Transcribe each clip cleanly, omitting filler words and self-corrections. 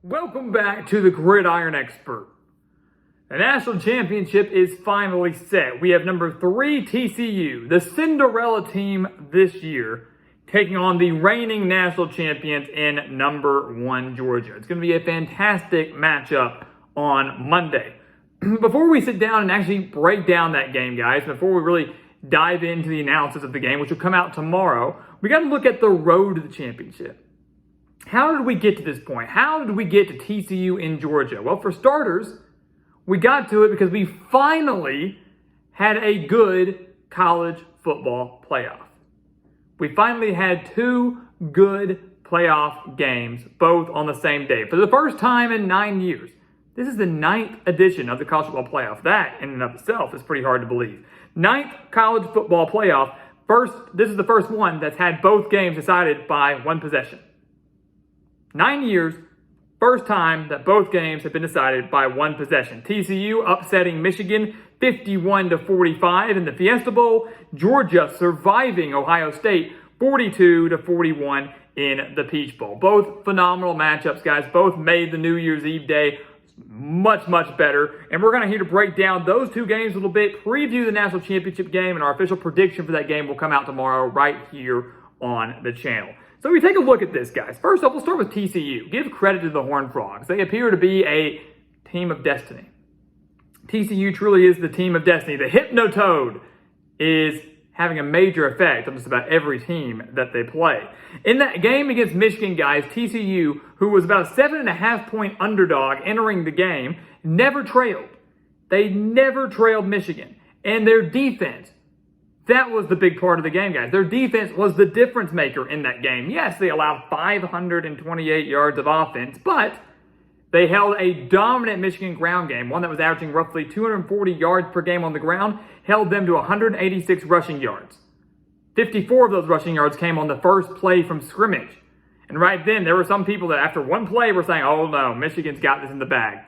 Welcome back to the Gridiron Expert. The national championship is finally set. We have number 3 TCU, the Cinderella team this year, taking on the reigning national champions in number 1 Georgia. It's going to be a fantastic matchup on Monday. Before we sit down and actually break down that game, guys, before we really dive into the analysis of the game, which will come out tomorrow, we got to look at the road to the championship. How did we get to this point? How did we get to TCU in Georgia? Well, for starters, we got to it because we finally had a good college football playoff. We finally had 2 good playoff games, both on the same day. For the first time in 9 years. This is the 9th edition of the college football playoff. That, in and of itself, is pretty hard to believe. 9th college football playoff. This is the first one that's had both games decided by one possession. 9 years, first time that both games have been decided by one possession. TCU upsetting Michigan 51-45 in the Fiesta Bowl. Georgia surviving Ohio State 42-41 in the Peach Bowl. Both phenomenal matchups, guys. Both made the New Year's Eve day much, much better. And we're going to here to break down those 2 games a little bit, preview the national championship game, and our official prediction for that game will come out tomorrow right here on the channel. So we take a look at this, guys. First off, we'll start with TCU. Give credit to the Horned Frogs. They appear to be a team of destiny. TCU truly is the team of destiny. The Hypnotoad is having a major effect on just about every team that they play. In that game against Michigan, guys, TCU, who was about a 7.5-point underdog entering the game, never trailed. They never trailed Michigan. And their defense, that was the big part of the game, guys. Their defense was the difference maker in that game. Yes, they allowed 528 yards of offense, but they held a dominant Michigan ground game, one that was averaging roughly 240 yards per game on the ground, held them to 186 rushing yards. 54 of those rushing yards came on the first play from scrimmage. And right then, there were some people that after one play were saying, oh no, Michigan's got this in the bag.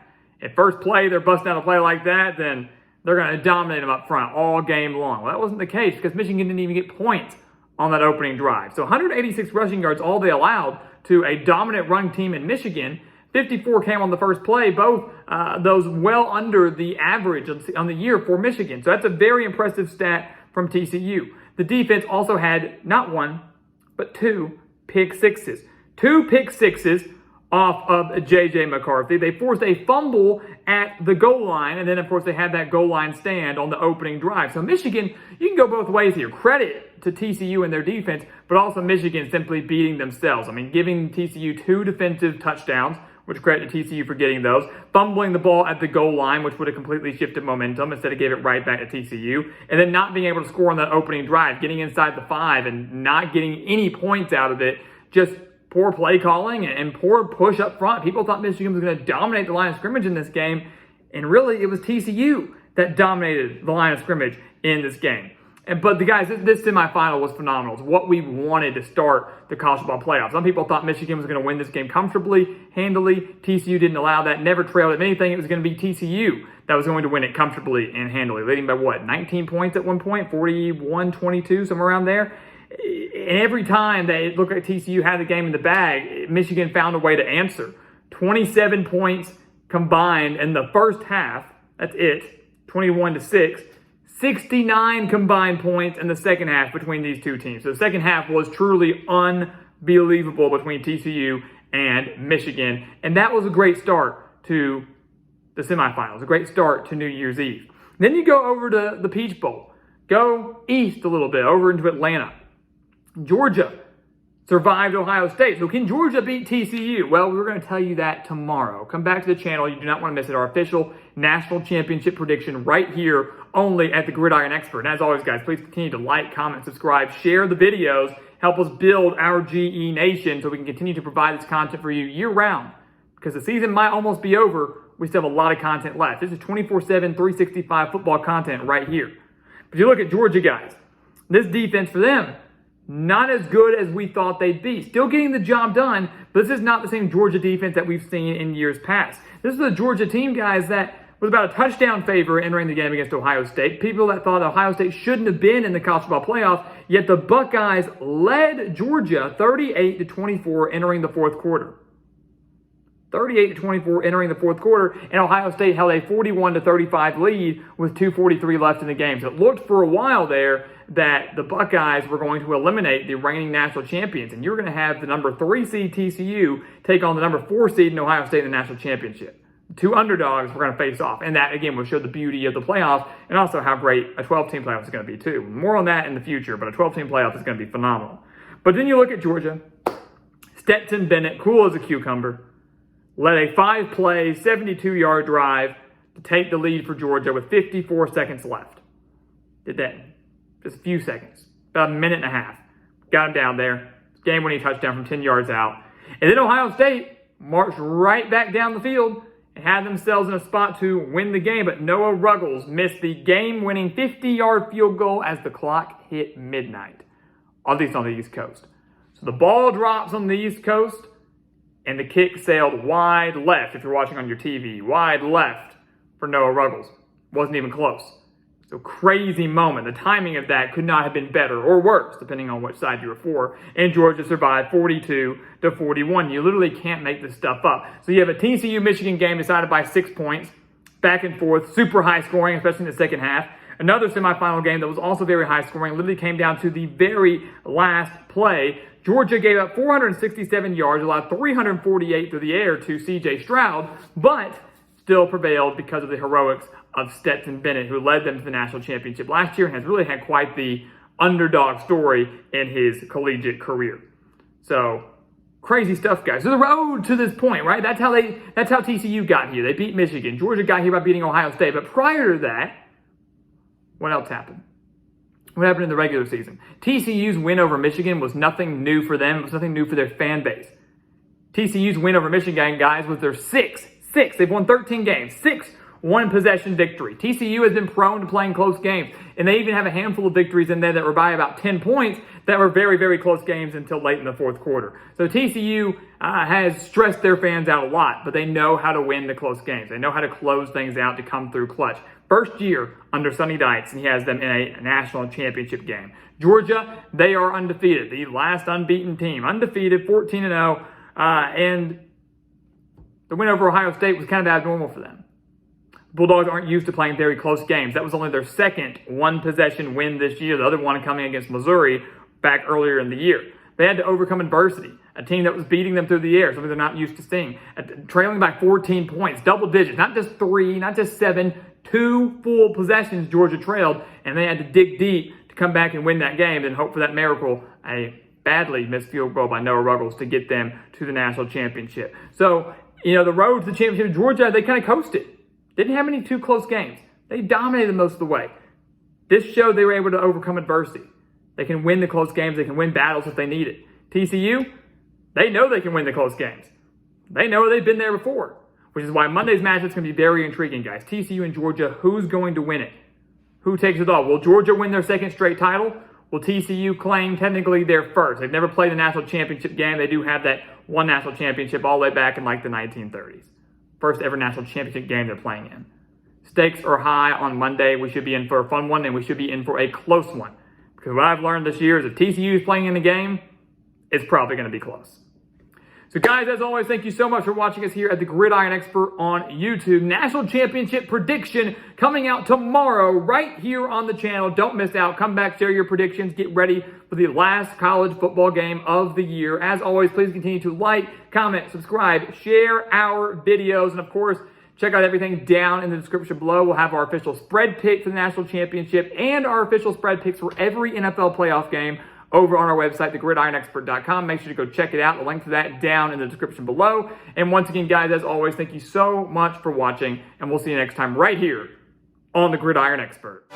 At first play, they're busting out a play like that, then they're going to dominate them up front all game long. Well, that wasn't the case because Michigan didn't even get points on that opening drive. So 186 rushing yards, all they allowed to a dominant run team in Michigan. 54 came on the first play, both those well under the average on the year for Michigan. So that's a very impressive stat from TCU. The defense also had not 1, but 2 pick sixes. 2 pick sixes off of J.J. McCarthy. They forced a fumble at the goal line, and then, of course, they had that goal line stand on the opening drive. So Michigan, you can go both ways here. Credit to TCU and their defense, but also Michigan simply beating themselves. I mean, giving TCU 2 defensive touchdowns, which credit to TCU for getting those. Fumbling the ball at the goal line, which would have completely shifted momentum. Instead, it gave it right back to TCU. And then not being able to score on that opening drive, getting inside the 5 and not getting any points out of it. Just poor play calling and poor push up front. People thought Michigan was going to dominate the line of scrimmage in this game. And really, it was TCU that dominated the line of scrimmage in this game. But the guys, this semifinal was phenomenal. It's what we wanted to start the college football playoffs. Some people thought Michigan was going to win this game comfortably, handily. TCU didn't allow that, never trailed it. If anything, it was going to be TCU that was going to win it comfortably and handily, leading by what, 19 points at one point, 41-22, somewhere around there. And every time they looked like TCU had the game in the bag, Michigan found a way to answer. 27 points combined in the first half. That's it. 21-6. 69 combined points in the second half between these 2 teams. So the second half was truly unbelievable between TCU and Michigan. And that was a great start to the semifinals, a great start to New Year's Eve. Then you go over to the Peach Bowl. Go east a little bit, over into Atlanta. Georgia survived Ohio State. So can Georgia beat TCU? Well, we're going to tell you that tomorrow. Come back to the channel. You do not want to miss it. Our official national championship prediction right here only at the Gridiron Expert. And as always, guys, please continue to like, comment, subscribe, share the videos. Help us build our GE Nation so we can continue to provide this content for you year-round. Because the season might almost be over. We still have a lot of content left. This is 24/7, 365 football content right here. But you look at Georgia, guys. This defense for them, not as good as we thought they'd be. Still getting the job done, but this is not the same Georgia defense that we've seen in years past. This is a Georgia team, guys, that was about a touchdown favorite entering the game against Ohio State. People that thought Ohio State shouldn't have been in the college football playoff, yet the Buckeyes led Georgia 38-24 entering the fourth quarter. 38-24 entering the fourth quarter, and Ohio State held a 41-35 lead with 2:43 left in the game. So it looked for a while there that the Buckeyes were going to eliminate the reigning national champions, and you're going to have the number 3 seed TCU take on the number 4 seed in Ohio State in the national championship. Two underdogs were going to face off, and that, again, will show the beauty of the playoffs and also how great a 12-team playoff is going to be, too. More on that in the future, but a 12-team playoff is going to be phenomenal. But then you look at Georgia. Stetson Bennett, cool as a cucumber, led a 5-play, 72-yard drive to take the lead for Georgia with 54 seconds left. Did that just a few seconds, about a minute and a half. Got him down there. Game-winning touchdown from 10 yards out. And then Ohio State marched right back down the field and had themselves in a spot to win the game. But Noah Ruggles missed the game-winning 50-yard field goal as the clock hit midnight, at least on the East Coast. So the ball drops on the East Coast, and the kick sailed wide left, if you're watching on your TV, wide left for Noah Ruggles. Wasn't even close. So crazy moment. The timing of that could not have been better or worse, depending on which side you were for. And Georgia survived 42-41. You literally can't make this stuff up. So you have a TCU-Michigan game decided by 6 points, back and forth, super high scoring, especially in the second half. Another semifinal game that was also very high scoring, literally came down to the very last play. Georgia gave up 467 yards, allowed 348 through the air to C.J. Stroud, but still prevailed because of the heroics of Stetson Bennett, who led them to the national championship last year and has really had quite the underdog story in his collegiate career. So, crazy stuff, guys. So the road to this point, right? That's how TCU got here. They beat Michigan. Georgia got here by beating Ohio State. But prior to that, what else happened? What happened in the regular season? TCU's win over Michigan was nothing new for them. It was nothing new for their fan base. TCU's win over Michigan, guys, was their sixth. They've won 13 games. 6 one-possession victory. TCU has been prone to playing close games, and they even have a handful of victories in there that were by about 10 points that were very, very close games until late in the fourth quarter. So TCU has stressed their fans out a lot, but they know how to win the close games. They know how to close things out to come through clutch. First year under Sonny Dykes, and he has them in a national championship game. Georgia, they are undefeated. The last unbeaten team. Undefeated, 14-0, and the win over Ohio State was kind of abnormal for them. Bulldogs aren't used to playing very close games. That was only their second one-possession win this year, the other one coming against Missouri back earlier in the year. They had to overcome adversity, a team that was beating them through the air, something they're not used to seeing, trailing by 14 points, double digits, not just 3, not just 7, 2 full possessions Georgia trailed, and they had to dig deep to come back and win that game and hope for that miracle, a badly missed field goal by Noah Ruggles to get them to the national championship. So, the road to the championship of Georgia, they kind of coasted. Didn't have any too close games. They dominated most of the way. This showed they were able to overcome adversity. They can win the close games. They can win battles if they need it. TCU, they know they can win the close games. They know they've been there before, which is why Monday's matchup is going to be very intriguing, guys. TCU and Georgia, who's going to win it? Who takes it all? Will Georgia win their second straight title? Will TCU claim technically their first? They've never played the national championship game. They do have that one national championship all the way back in like the 1930s. First ever national championship game they're playing in. Stakes are high on Monday. We should be in for a fun one, and we should be in for a close one. Because what I've learned this year is if TCU is playing in the game, it's probably going to be close. So guys, as always, thank you so much for watching us here at the Gridiron Expert on YouTube. National Championship prediction coming out tomorrow right here on the channel. Don't miss out. Come back, share your predictions. Get ready for the last college football game of the year. As always, please continue to like, comment, subscribe, share our videos, and of course, check out everything down in the description below. We'll have our official spread pick for the National Championship and our official spread picks for every NFL playoff game over on our website, thegridironexpert.com. Make sure to go check it out. The link to that down in the description below. And once again, guys, as always, thank you so much for watching, and we'll see you next time right here on The Gridiron Expert.